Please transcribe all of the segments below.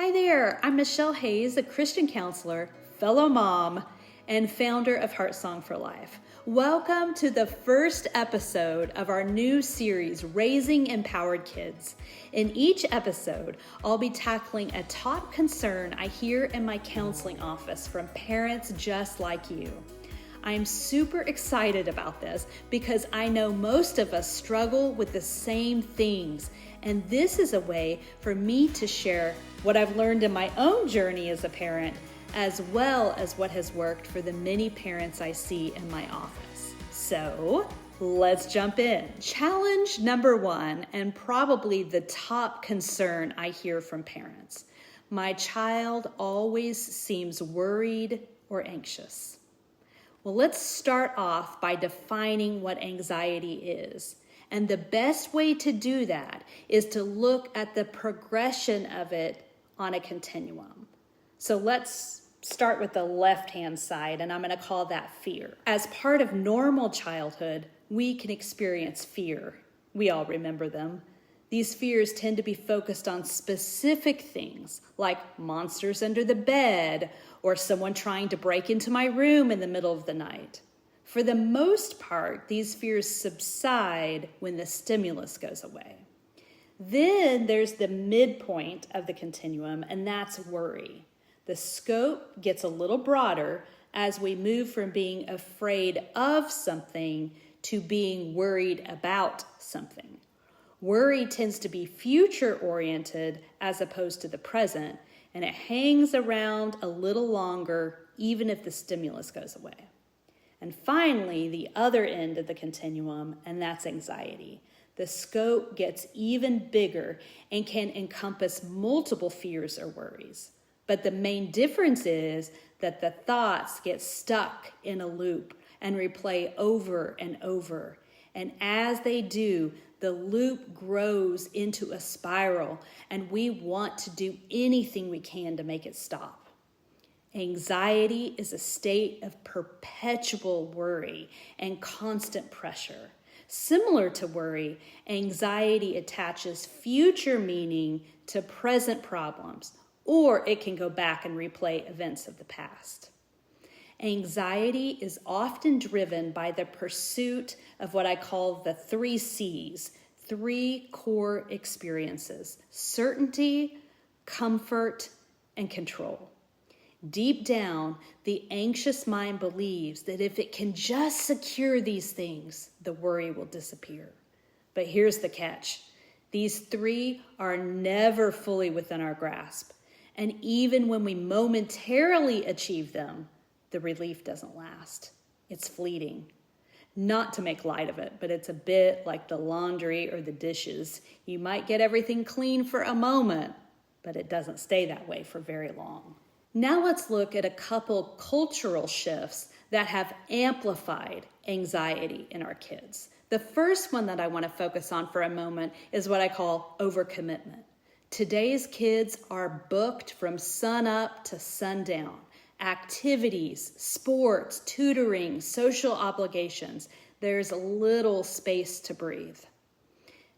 Hi there, I'm Michelle Hayes, a Christian counselor, fellow mom, and founder of Heart Song for Life. Welcome to the first episode of our new series, Raising Empowered Kids. In each episode, I'll be tackling a top concern I hear in my counseling office from parents just like you. I'm super excited about this because I know most of us struggle with the same things, and this is a way for me to share what I've learned in my own journey as a parent, as well as what has worked for the many parents I see in my office. So let's jump in. Challenge number one, and probably the top concern I hear from parents. My child always seems worried or anxious. Well, let's start off by defining what anxiety is. And the best way to do that is to look at the progression of it on a continuum. So let's start with the left-hand side, and I'm going to call that fear. As part of normal childhood, we can experience fear. We all remember them. These fears tend to be focused on specific things like monsters under the bed or someone trying to break into my room in the middle of the night. For the most part, these fears subside when the stimulus goes away. Then there's the midpoint of the continuum, and that's worry. The scope gets a little broader as we move from being afraid of something to being worried about something. Worry tends to be future-oriented as opposed to the present, and it hangs around a little longer even if the stimulus goes away. And finally, the other end of the continuum, and that's anxiety. The scope gets even bigger and can encompass multiple fears or worries. But the main difference is that the thoughts get stuck in a loop and replay over and over. And as they do, the loop grows into a spiral, and we want to do anything we can to make it stop. Anxiety is a state of perpetual worry and constant pressure. Similar to worry, anxiety attaches future meaning to present problems, or it can go back and replay events of the past. Anxiety is often driven by the pursuit of what I call the 3 C's, 3 core experiences: certainty, comfort, and control. Deep down, the anxious mind believes that if it can just secure these things, the worry will disappear. But here's the catch. These 3 are never fully within our grasp. And even when we momentarily achieve them, the relief doesn't last. It's fleeting. Not to make light of it, but it's a bit like the laundry or the dishes. You might get everything clean for a moment, but it doesn't stay that way for very long. Now let's look at a couple cultural shifts that have amplified anxiety in our kids. The first one that I want to focus on for a moment is what I call overcommitment. Today's kids are booked from sun up to sundown. Activities, sports, tutoring, social obligations. There's little space to breathe.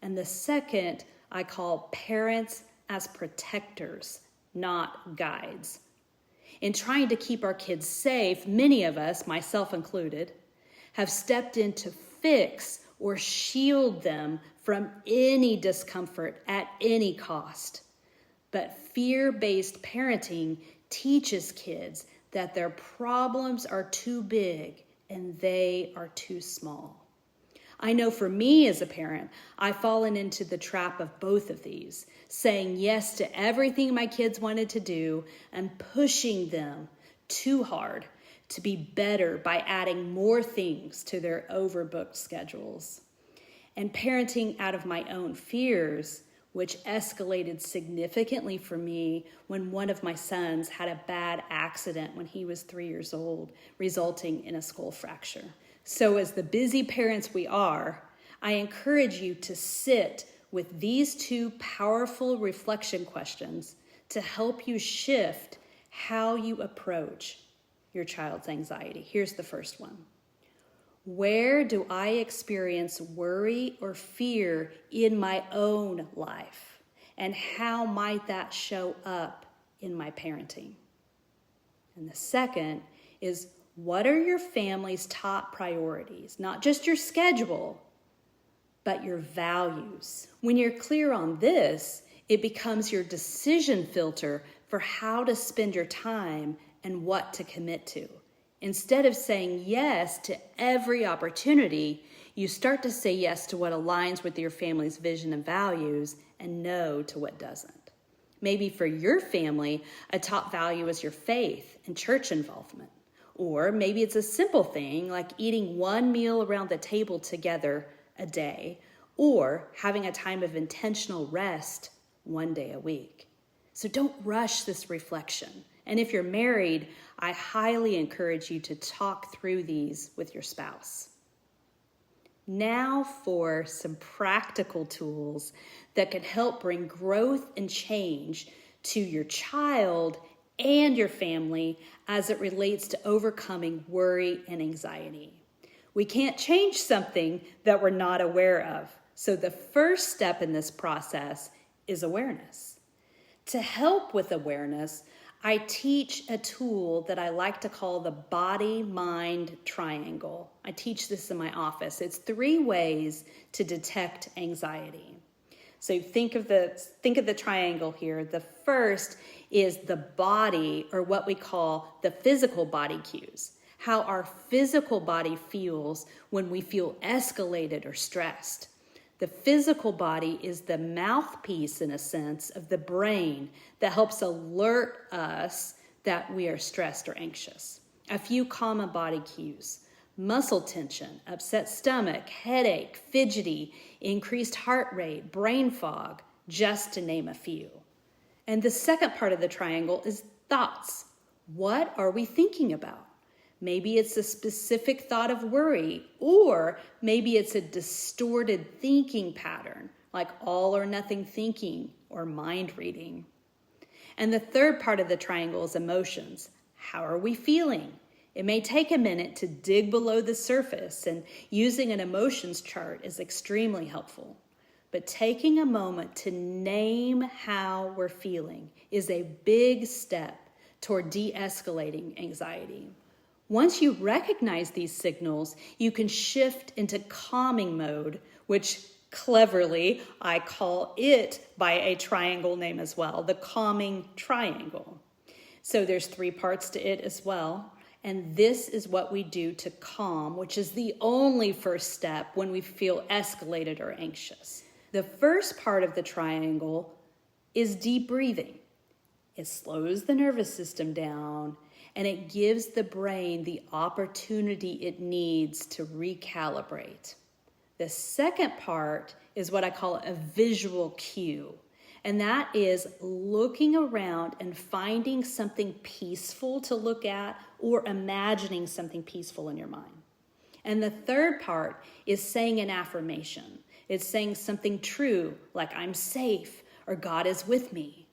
And the second I call parents as protectors, not guides. In trying to keep our kids safe, many of us, myself included, have stepped in to fix or shield them from any discomfort at any cost. But fear-based parenting teaches kids that their problems are too big and they are too small. I know for me as a parent, I've fallen into the trap of both of these, saying yes to everything my kids wanted to do and pushing them too hard to be better by adding more things to their overbooked schedules. And parenting out of my own fears, which escalated significantly for me when one of my sons had a bad accident when he was 3 years old, resulting in a skull fracture. So as the busy parents we are, I encourage you to sit with these 2 powerful reflection questions to help you shift how you approach your child's anxiety. Here's the first one. Where do I experience worry or fear in my own life? And how might that show up in my parenting? And the second is, what are your family's top priorities? Not just your schedule, but your values. When you're clear on this, it becomes your decision filter for how to spend your time and what to commit to. Instead of saying yes to every opportunity, you start to say yes to what aligns with your family's vision and values and no to what doesn't. Maybe for your family, a top value is your faith and church involvement. Or maybe it's a simple thing like eating one meal around the table together a day, or having a time of intentional rest one day a week. So don't rush this reflection. And if you're married, I highly encourage you to talk through these with your spouse. Now for some practical tools that can help bring growth and change to your child and your family as it relates to overcoming worry and anxiety. We can't change something that we're not aware of. So the first step in this process is awareness. To help with awareness, I teach a tool that I like to call the body-mind triangle. I teach this in my office. It's 3 ways to detect anxiety. So think of the triangle here. The first is the body, or what we call the physical body cues. How our physical body feels when we feel escalated or stressed. The physical body is the mouthpiece, in a sense, of the brain that helps alert us that we are stressed or anxious. A few common body cues: muscle tension, upset stomach, headache, fidgety, increased heart rate, brain fog, just to name a few. And the second part of the triangle is thoughts. What are we thinking about? Maybe it's a specific thought of worry, or maybe it's a distorted thinking pattern, like all or nothing thinking or mind reading. And the third part of the triangle is emotions. How are we feeling? It may take a minute to dig below the surface, and using an emotions chart is extremely helpful. But taking a moment to name how we're feeling is a big step toward de-escalating anxiety. Once you recognize these signals, you can shift into calming mode, which cleverly I call it by a triangle name as well, the calming triangle. So there's 3 parts to it as well. And this is what we do to calm, which is the only first step when we feel escalated or anxious. The first part of the triangle is deep breathing. It slows the nervous system down, and it gives the brain the opportunity it needs to recalibrate. The second part is what I call a visual cue, and that is looking around and finding something peaceful to look at or imagining something peaceful in your mind. And the third part is saying an affirmation. It's saying something true, like I'm safe or God is with me.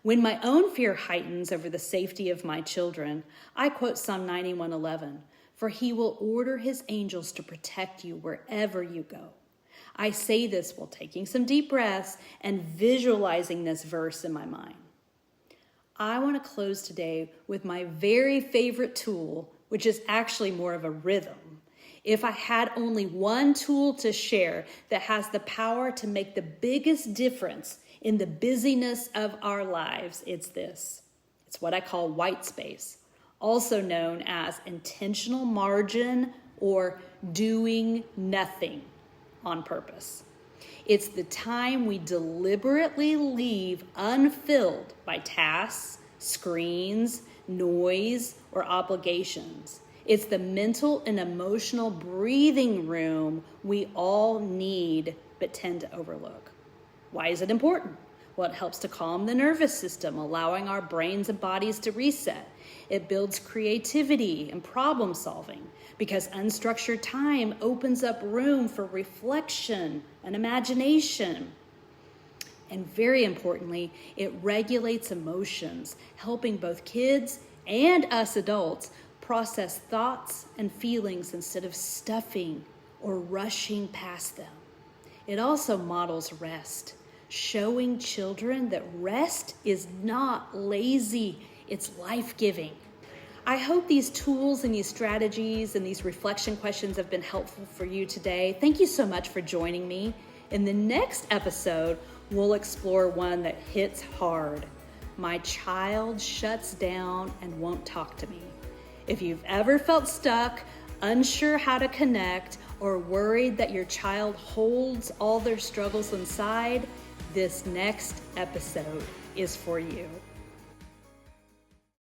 When my own fear heightens over the safety of my children, I quote Psalm 91:11, "For he will order his angels to protect you wherever you go." I say this while taking some deep breaths and visualizing this verse in my mind. I want to close today with my very favorite tool, which is actually more of a rhythm. If I had only one tool to share that has the power to make the biggest difference in the busyness of our lives, it's this. It's what I call white space, also known as intentional margin or doing nothing on purpose. It's the time we deliberately leave unfilled by tasks, screens, noise, or obligations. It's the mental and emotional breathing room we all need but tend to overlook. Why is it important? Well, it helps to calm the nervous system, allowing our brains and bodies to reset. It builds creativity and problem solving because unstructured time opens up room for reflection and imagination. And very importantly, it regulates emotions, helping both kids and us adults process thoughts and feelings instead of stuffing or rushing past them. It also models rest, showing children that rest is not lazy, it's life-giving. I hope these tools and these strategies and these reflection questions have been helpful for you today. Thank you so much for joining me. In the next episode, we'll explore one that hits hard. My child shuts down and won't talk to me. If you've ever felt stuck, unsure how to connect, or worried that your child holds all their struggles inside, this next episode is for you.